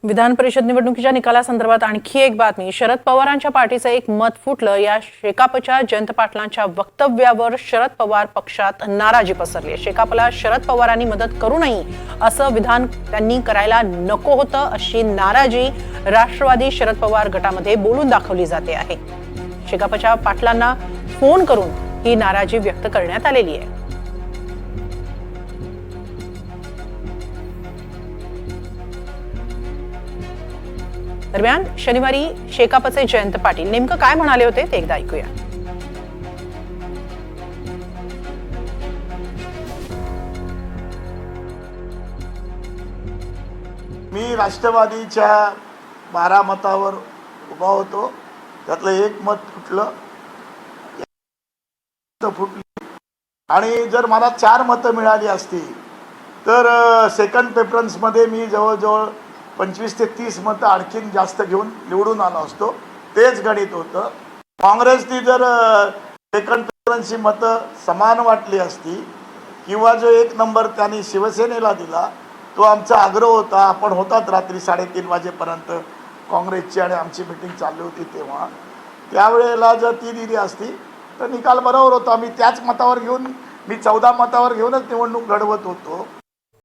विधान परिषद निवडणुकीच्या निकालासंदर्भात आणखी एक बातमी। शरद पवारांच्या पार्टीचं एक मत फुटलं। या शेकापच्या जयंत पाटलांच्या वक्तव्यावर शरद पवार पक्षात नाराजी पसरली। शेकापला शरद पवारांनी मदत करू नये असं विधान त्यांनी करायला नको होतं, अशी नाराजी राष्ट्रवादी शरद पवार गटामध्ये बोलून दाखवली जाते आहे। शेकापच्या पाटलांना फोन करून ही नाराजी व्यक्त करण्यात आलेली आहे। दरम्यान शनिवारी शेकापचे जयंत पाटील नेमकं काय म्हणाले होते ते एकदा ऐकूया। मी राष्ट्रवादीच्या 12 मतावर उभा होतो, त्यातलं एक मत फुटलं आणि जर मला 4 मतं मिळाली असती तर सेकंड प्रेफरन्समध्ये मी जवळजवळ 25 ते 30 मतं आणखीन जास्त घेऊन निवडून आलो असतो। तेच गणित होतं। काँग्रेसने जर सेकंड प्रेफरन्सची मतं समान वाटली असती किंवा जो 1 नंबर त्यांनी शिवसेनेला दिला तो आमचा आग्रह होता। आपण होतात रात्री 3:30 वाजेपर्यंत काँग्रेसची आणि आमची मीटिंग चालली होती तेव्हा, त्यावेळेला जर ती दिली असती तर निकाल बरोबर होता। मी त्याच मतावर घेऊन 14 मतावर घेऊनच निवडणूक लढवत होतो।